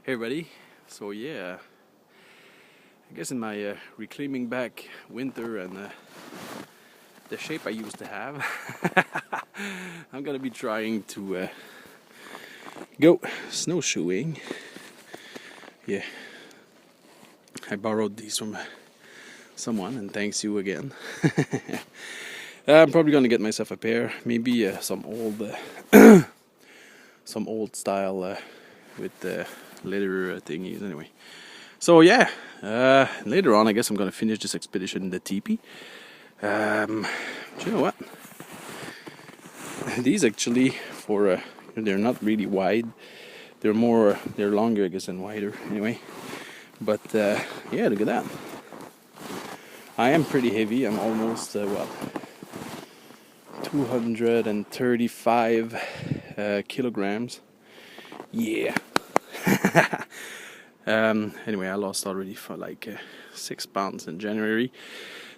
Hey everybody, so yeah, I guess in my reclaiming back winter and the shape I used to have, I'm gonna be trying to go snowshoeing. Yeah, I borrowed these from someone, and thanks you again. I'm probably gonna get myself a pair, maybe some old style with leather thingies. Anyway, so yeah, later on I guess I'm gonna finish this expedition in the Teepee. Do you know what? These actually they're not really wide. They're longer I guess than wider. Anyway, but yeah, look at that. I am pretty heavy. I'm almost 235 kilograms. Yeah. Anyway, I lost already for like 6 pounds in January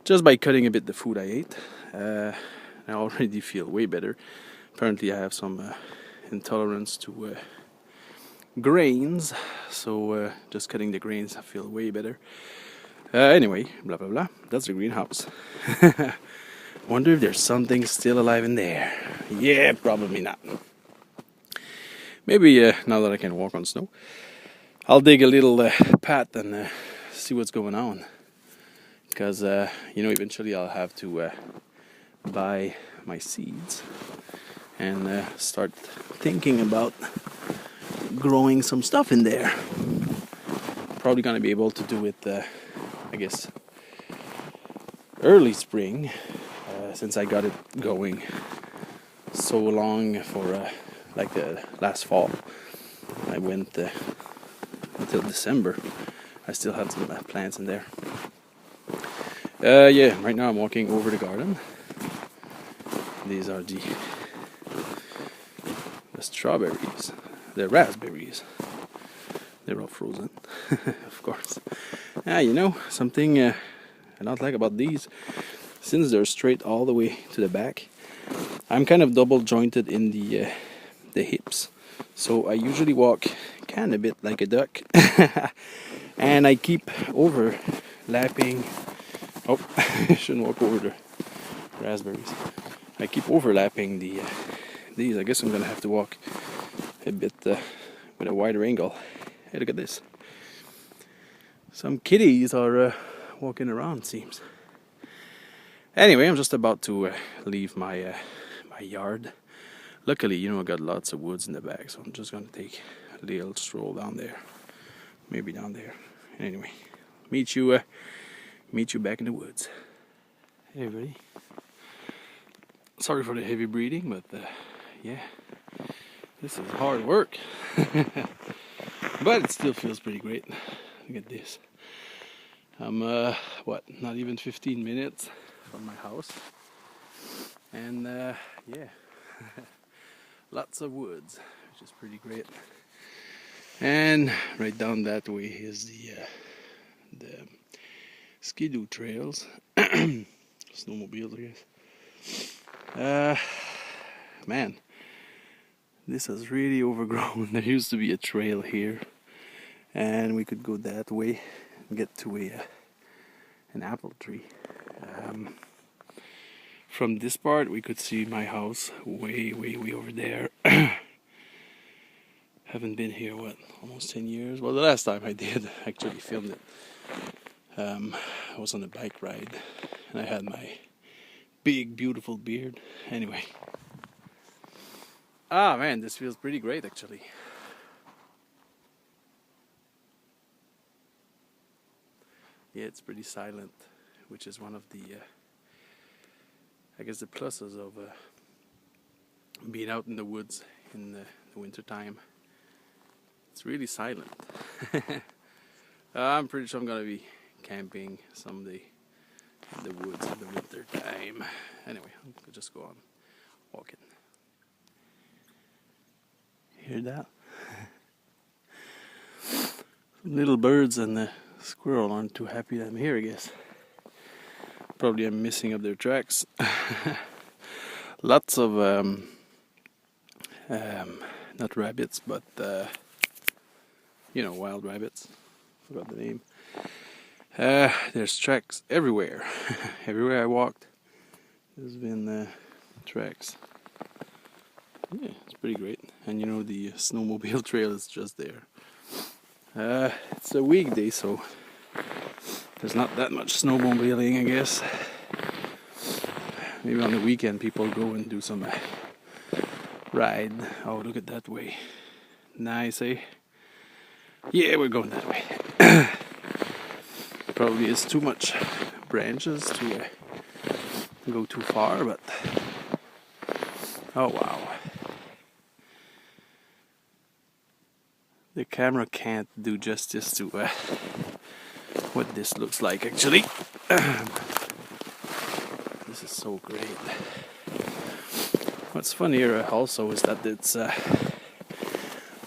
just by cutting a bit the food I ate. I already feel way better. Apparently I have some intolerance to grains, so just cutting the grains I feel way better. Anyway, blah blah blah, that's the greenhouse. Wonder if there's something still alive in there. Yeah, probably not. Maybe now that I can walk on snow, I'll dig a little path and see what's going on. Because, eventually I'll have to buy my seeds and start thinking about growing some stuff in there. Probably going to be able to do it, I guess, early spring, since I got it going so long for like last fall. I went until December. I still had some plants in there. Yeah, right now I'm walking over the garden. These are the strawberries, the raspberries. They're all frozen, of course. Something I don't like about these, since they're straight all the way to the back, I'm kind of double jointed in the hips. So I usually walk kind of a bit like a duck, and I keep overlapping. Oh, I shouldn't walk over the raspberries. I keep overlapping these. I guess I'm gonna have to walk a bit with a wider angle. Hey, look at this. Some kitties are walking around, seems. Anyway, I'm just about to leave my yard. Luckily, I got lots of woods in the back, so I'm just gonna take a little stroll down there. Maybe down there. Anyway, meet you back in the woods. Hey everybody. Sorry for the heavy breathing, but yeah, this is hard work. But it still feels pretty great. Look at this. I'm not even 15 minutes from my house, and yeah, lots of woods, which is pretty great. And right down that way is the skidoo trails, snowmobiles, I guess. Man, this is really overgrown. There used to be a trail here, and we could go that way and get to an apple tree. From this part, we could see my house way over there. Haven't been here, almost 10 years? Well, the last time I did, actually filmed it. I was on a bike ride, and I had my big, beautiful beard. Anyway. Ah, man, this feels pretty great, actually. Yeah, it's pretty silent, which is one of the, I guess, the pluses of being out in the woods in the winter time. It's really silent. I'm pretty sure I'm gonna be camping someday in the woods in the winter time. Anyway, I'll just go on walking. Hear that? Little birds and the squirrel aren't too happy that I'm here, I guess. Probably I'm messing up their tracks. Lots of not rabbits, but You know, wild rabbits. Forgot the name. There's tracks everywhere. Everywhere I walked, there's been tracks. Yeah, it's pretty great. And you know, the snowmobile trail is just there. It's a weekday, so there's not that much snowmobiling, I guess. Maybe on the weekend people go and do some ride. Oh, look at that way. Nice, eh? Yeah, we're going that way. Probably is too much branches to go too far, but oh wow. The camera can't do justice to what this looks like actually. This is so great. What's funnier also is that it's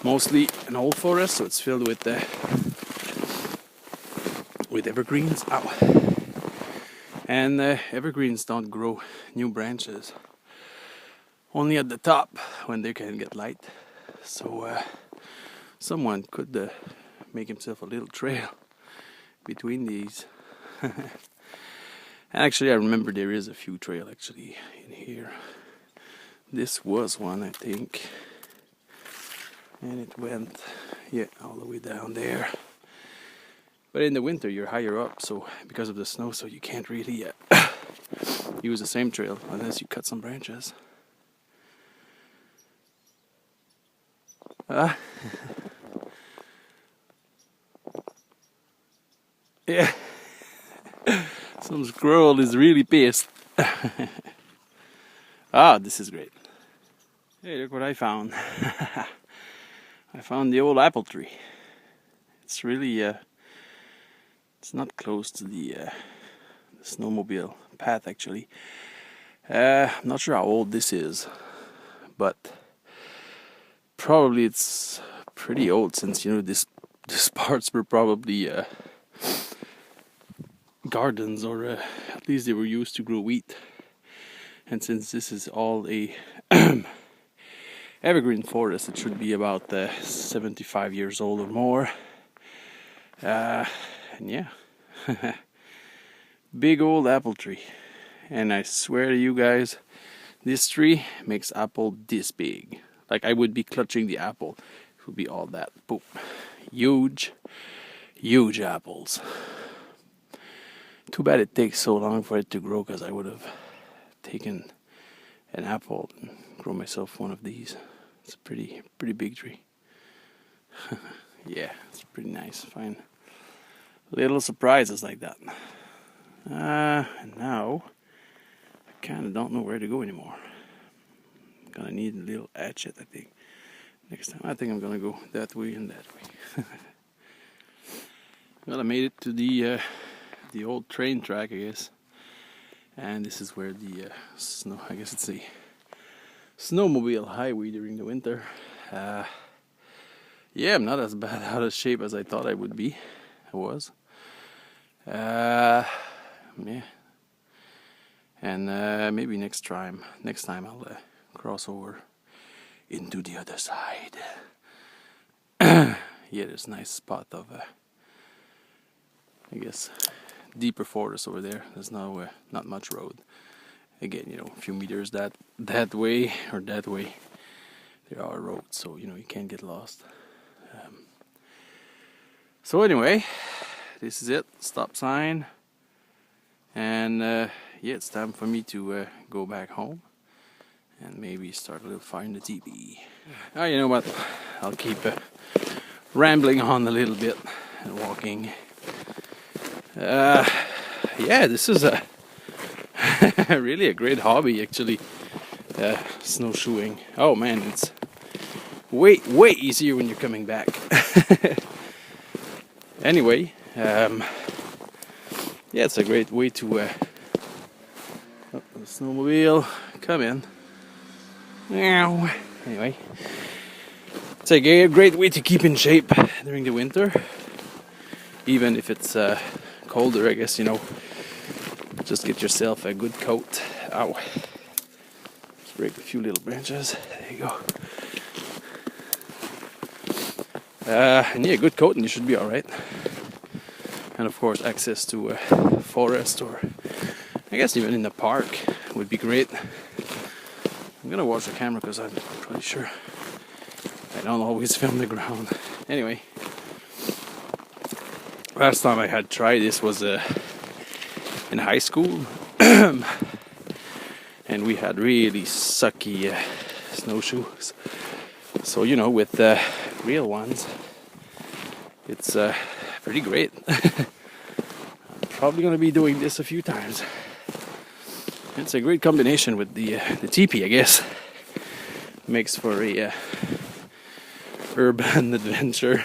mostly an old forest, so it's filled with evergreens. Ow. And evergreens don't grow new branches, only at the top when they can get light. So someone could make himself a little trail between these. Actually, I remember there is a few trail actually in here. This was one, I think, and it went, yeah, all the way down there. But in the winter, you're higher up, so because of the snow, so you can't really use the same trail unless you cut some branches. Yeah, some squirrel is really pissed. Ah, this is great. Hey, look what I found. I found the old apple tree. It's really, it's not close to the snowmobile path actually. I'm not sure how old this is, but probably it's pretty old since, you know, this parts were probably gardens, or at least they were used to grow wheat. And since this is all a evergreen forest, it should be about 75 years old or more. And yeah, big old apple tree. And I swear to you guys, this tree makes apple this big. Like I would be clutching the apple, it would be all that. Boom. Huge, huge apples. Too bad it takes so long for it to grow, because I would have taken an apple and grow myself one of these. It's a pretty big tree. Yeah, it's pretty nice. Fine. Little surprises like that. And now I kind of don't know where to go anymore. I'm gonna need a little hatchet, I think. Next time, I think I'm gonna go that way and that way. Well, I made it to the old train track, I guess. And this is where the snow, I guess it's a snowmobile highway during the winter. Yeah, I'm not as bad out of shape as I thought I would be. I was. Yeah. And maybe next time I'll cross over into the other side. Yeah, there's a nice spot of, I guess, deeper forest over there. There's not much road. Again, you know, a few meters that way or that way, there are roads, so you know you can't get lost. So anyway, this is it. Stop sign, and yeah, it's time for me to go back home and maybe start a little fire in the teepee. Oh, you know what? I'll keep rambling on a little bit and walking. Yeah, this is really a great hobby actually, snowshoeing. Oh man, it's way easier when you're coming back. Anyway, yeah, it's a great way to the snowmobile, come in. Anyway, it's a great way to keep in shape during the winter, even if it's colder, I guess, you know. Just get yourself a good coat. Ow. Let's break a few little branches. There you go. And yeah, good coat and you should be alright. And of course access to a forest, or I guess even in the park would be great. I'm gonna watch the camera because I'm pretty sure I don't always film the ground. Anyway, last time I had tried this was in high school. And we had really sucky snowshoes. So, you know, with real ones, it's pretty great. I'm probably going to be doing this a few times. It's a great combination with the teepee, I guess. Makes for a urban adventure.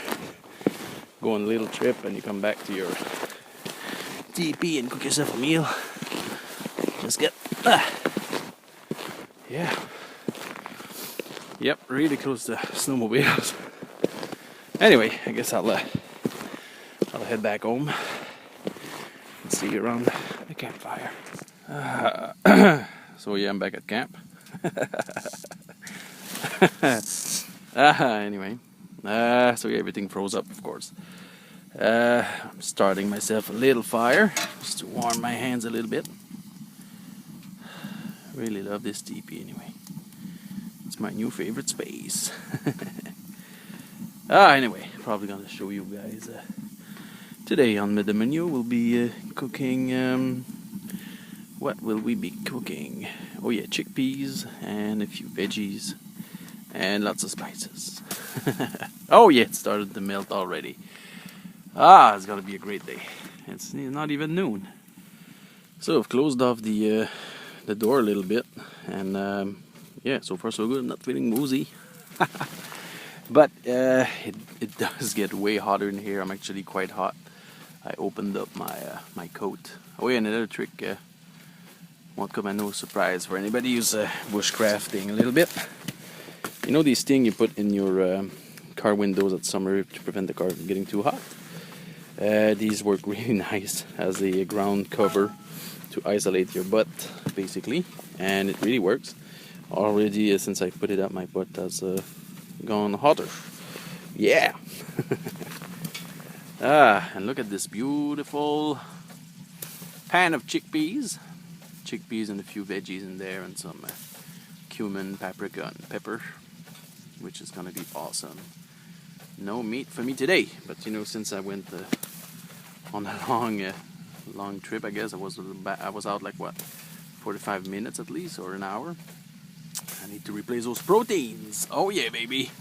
Go on a little trip and you come back to your teepee and cook yourself a meal. Just get... yeah. Yep, really close to snowmobiles. Anyway, I guess I'll head back home and see you around the campfire. So yeah, I'm back at camp. Anyway, so yeah, everything froze up, of course. I'm starting myself a little fire just to warm my hands a little bit. Really love this teepee anyway. It's my new favorite space. Anyway, probably gonna show you guys. Today on the menu we'll be cooking. What will we be cooking? Oh yeah, chickpeas and a few veggies and lots of spices. Oh yeah, it started to melt already. It's gonna be a great day. It's not even noon. So I've closed off the door a little bit, and yeah, so far so good. I'm not feeling woozy. But it does get way hotter in here. I'm actually quite hot. I opened up my coat. Oh yeah, another trick won't come as no surprise for anybody who's bushcrafting a little bit. You know these things you put in your car windows at summer to prevent the car from getting too hot? These work really nice as a ground cover to isolate your butt, basically, and it really works. Already, since I put it up, my butt has gone hotter. Yeah. And look at this beautiful pan of chickpeas and a few veggies in there, and some cumin, paprika, and pepper, which is gonna be awesome. No meat for me today, but you know, since I went on a long trip, I guess I was out like what, 45 minutes at least, or an hour. I need to replace those proteins. Oh yeah, baby.